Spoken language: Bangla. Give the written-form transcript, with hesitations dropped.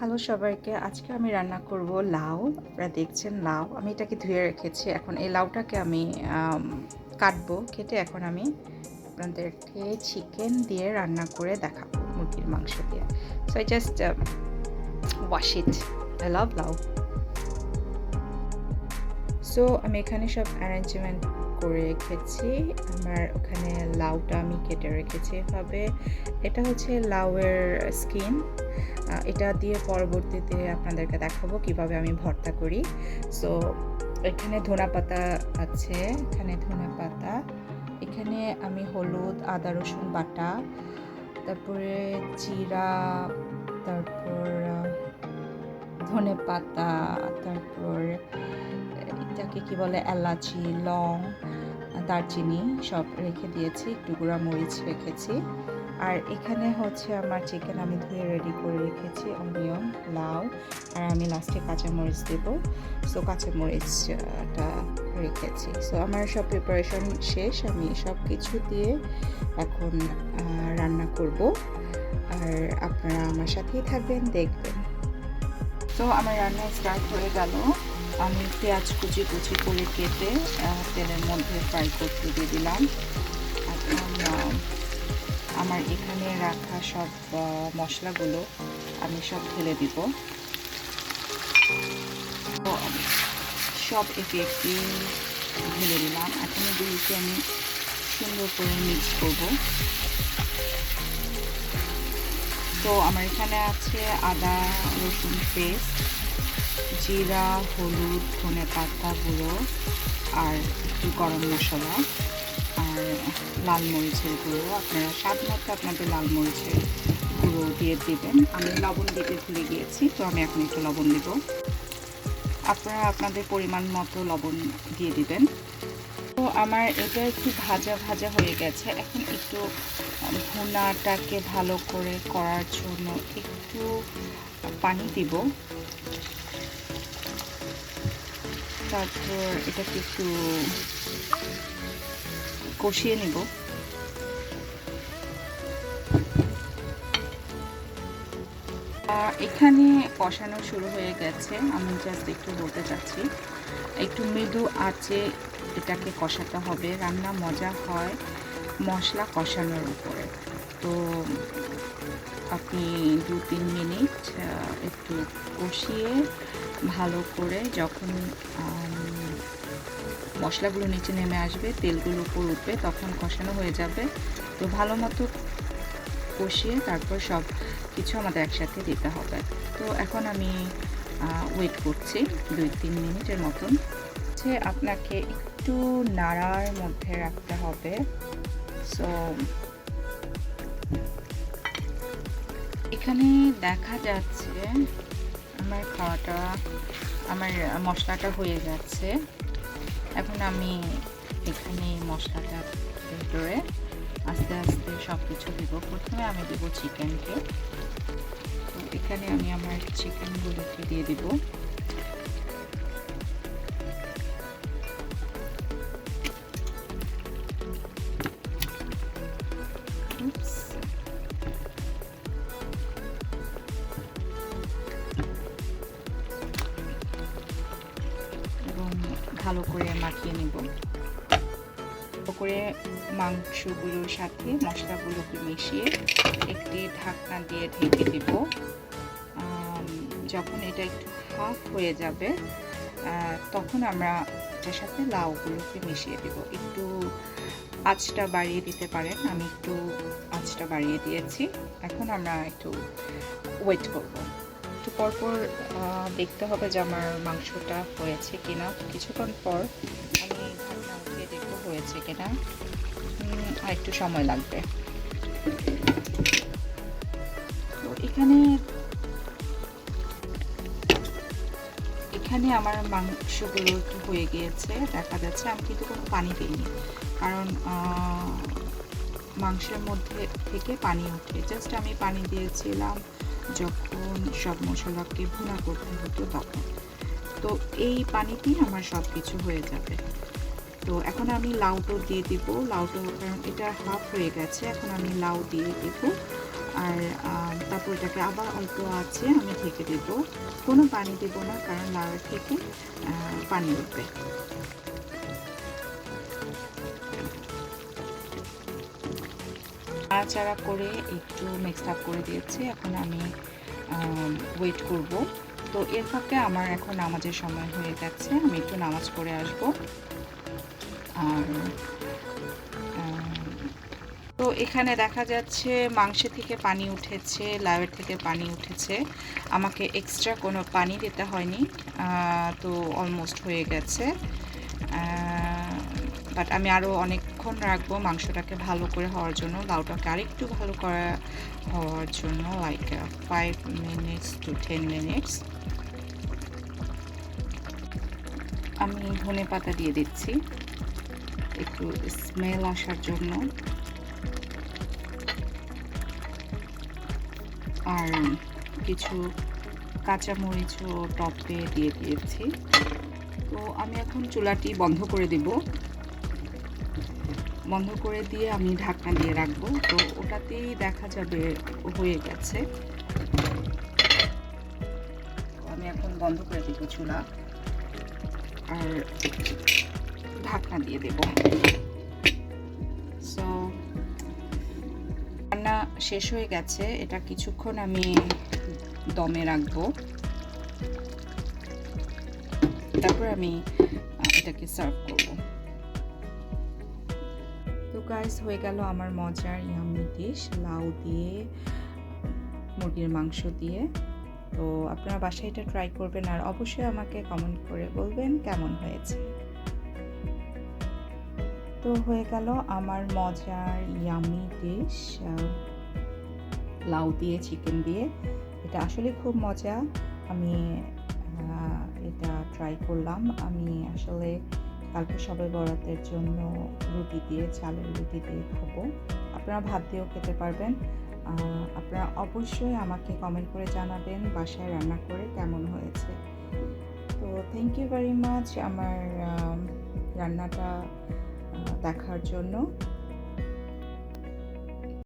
হ্যালো সবাইকে, আজকে আমি রান্না করব লাউ। আপনারা দেখছেন লাউ, আমি এটাকে ধুয়ে রেখেছি। এখন এই লাউটাকে আমি কাটবো, কেটে এখন আমি আপনাদেরকে চিকেন দিয়ে রান্না করে দেখাবো, মুরগির মাংস দিয়ে। So I just wash it. I love লাউ। সো আমি এখানে সব অ্যারেঞ্জমেন্ট করে রেখেছি। আমার ওখানে লাউটা আমি কেটে রেখেছি এভাবে। এটা হচ্ছে লাউয়ের স্কিন। এটা দিয়ে পরবর্তীতে আপনাদেরকে দেখাবো কিভাবে আমি ভর্তা করি। সো এখানে ধনেপাতা আছে, এখানে ধনেপাতা, এখানে আমি হলুদ, আদা, রসুন বাটা, তারপরে জিরা, তারপর ধনেপাতা, তারপর এটাকে কি বলে, এলাচি, লং, দারচিনি সব রেখে দিয়েছি, একটু গুঁড়া মরিচ রেখেছি। আর এখানে হচ্ছে আমার চিকেন আমি ধুয়ে রেডি করে রেখেছি, অনিয়ন, লাউ, আর আমি লাস্টে কাঁচামরিচ দেব। সো কাঁচামরিচটা রেখেছি। সো আমার সব প্রিপারেশন শেষ, আমি সব কিছু দিয়ে এখন রান্না করব। আর আপনারা আমার সাথেই থাকবেন, দেখবেন। তো আমার রান্না স্টার্ট হয়ে গেল। আমি পেঁয়াজ কুচি কুচি করে কেটে তেলের মধ্যে ফ্রাই করতে দিয়ে দিলাম। এখন আমার এখানে রাখা সব মশলাগুলো আমি সব ঢেলে দিব। তো আমি সব একটু একটু ঢেলে দিলাম। এখন এগুলিকে আমি সুন্দর করে মিক্স করব। তো আমার এখানে আছে আদা রসুন পেস্ট, জিরা, হলুদ, ধনেপাতা গুঁড়ো, আর একটু গরম মশলা, আর লাল মরিচের গুঁড়ো। আপনারা স্বাদ মতো আপনাদের লাল মরিচের গুঁড়ো দিয়ে দেবেন। আমি লবণ দিতে ভুলে গিয়েছি, তো আমি এখন একটু লবণ দেব। আপনারা আপনাদের পরিমাণ মতো লবণ দিয়ে দিবেন। তো আমার এটা একটু ভাজা ভাজা হয়ে গেছে। এখন একটু ভুনাটাকে ভালো করে করার জন্য একটু পানি দিব। তারপর এটাকে একটু কষিয়ে নেব। এখানে কষানো শুরু হয়ে গেছে। আমি জাস্ট একটু বলতে চাচ্ছি, একটু মৃদু আঁচে এটাকে কষাতে হবে। রান্না মজা হয় মশলা কষানোর উপরে। তো আপনি 2-3 মিনিট একটু কষিয়ে ভালো করে, যখন মশলাগুলো নিচে নেমে আসবে, তেলগুলো উপর উঠবে, তখন কষানো হয়ে যাবে। তো ভালো মতো কষিয়ে তারপর সব কিছু আমাদের একসাথে দিতে হবে। তো এখন আমি ওয়েট করছি 2-3 মিনিটের মতন। আপনাকে একটু নাড়ার মধ্যে রাখতে হবে। সো এখানে দেখা যাচ্ছে আমার খাওয়াটা, আমার মশলাটা হয়ে যাচ্ছে। এখন আমি এখানে মশলাটা ভেতরে আস্তে আস্তে সব কিছু দেবো। প্রথমে আমি দেবো চিকেনকে। তো এখানে আমি আমার চিকেনগুলোকে দিয়ে দিব। এবং ভালো করে মাখিয়ে নেব। করে মাংসগুলোর সাথে মশলাগুলোকে মিশিয়ে একটি ঢাকনা দিয়ে ঢেকে দেব। যখন এটা একটু হাফ হয়ে যাবে, তখন আমরা এটার সাথে লাউগুলোকে মিশিয়ে দেব। একটু আঁচটা বাড়িয়ে দিতে পারেন, আমি একটু আঁচটা বাড়িয়ে দিয়েছি। এখন আমরা একটু ওয়েট করব। একটু পরপর দেখতে হবে যে আমার মাংসটা হয়েছে কিনা। কিছুক্ষণ পর আমি ঢাকনা উঠিয়ে দেখবো হয়েছে কিনা। আর একটু সময় লাগবে। তো এখানে আমার মাংসগুলো একটু হয়ে গিয়েছে, দেখা যাচ্ছে। আমি কিন্তু কোনো পানি দিইনি, কারণ মাংসের মধ্যে থেকে পানি ওঠে। জাস্ট আমি পানি দিয়েছিলাম যখন সব মশলাকে ভুনা করতে হতো তখন। তো এই পানিতেই আমার সব কিছু হয়ে যাবে। তো এখন আমি লাউটা দিয়ে দিব। লাউটা, কারণ এটা হাফ হয়ে গেছে, এখন আমি লাউ দিয়ে দেব। আর তারপর এটাকে আবার অল্প আছে আমি ঢেকে দেব। কোনো পানি দেব না, কারণ লাউ থেকে পানি উঠবে। নাড়াচাড়া করে একটু মিক্সড আপ করে দিয়েছি। এখন আমি ওয়েট করব। তো এর ফাঁকে আমার এখন নামাজের সময় হয়ে গেছে, আমি একটু নামাজ পড়ে আসব। আর তো এখানে দেখা যাচ্ছে মাংস থেকে পানি উঠেছে, লাউয়ের থেকে পানি উঠেছে, আমাকে এক্সট্রা কোনো পানি দিতে হয়নি। তো অলমোস্ট হয়ে গেছে, বাট আমি আরও অনেকক্ষণ রাখবো মাংসটাকে ভালো করে হওয়ার জন্য, লাউটাকে আরেকটু ভালো করে হওয়ার জন্য, লাইক 5 minutes to 10 minutes। আমি ধনে পাতা দিয়ে দিচ্ছি একটু স্মেল আসার জন্য, আর কিছু কাঁচামরিচও টপে দিয়ে দিয়েছি। তো আমি এখন চুলাটি বন্ধ করে দিব। বন্ধ করে দিয়ে আমি ঢাকনা দিয়ে রাখবো। তো ওটাতেই দেখা যাবে হয়ে গেছে। আমি এখন বন্ধ করে দিব চুলা আর ঢাকনা দিয়ে দেব। সো রান্না শেষ হয়ে গেছে, এটা কিছুক্ষণ আমি দমে রাখবো, তারপর আমি এটাকে সার্ভ করব। তো গাইস, হয়ে গেল আমার মজার ইয়াম্মি ডিশ, লাউ দিয়ে মুরগির মাংস দিয়ে। তো আপনারা বাসায় এটা ট্রাই করবেন, আর অবশ্যই আমাকে কমেন্ট করে বলবেন কেমন হয়েছে। তো হয়ে গেল আমার মজার ইয়াম্মি ডিশ, লাউ দিয়ে চিকেন দিয়ে। এটা আসলে খুব মজা, আমি এটা ট্রাই করলাম। আমি আসলে কালকে সবে বরাতের জন্য রুটি দিয়ে, চালের রুটি দিয়ে খাবো। আপনারা ভাত দিয়েও খেতে পারবেন। আপনারা অবশ্যই আমাকে কমেন্ট করে জানাবেন বাসায় রান্না করে কেমন হয়েছে। তো থ্যাংক ইউ ভেরি মাচ আমার রান্নাটা দেখার জন্য।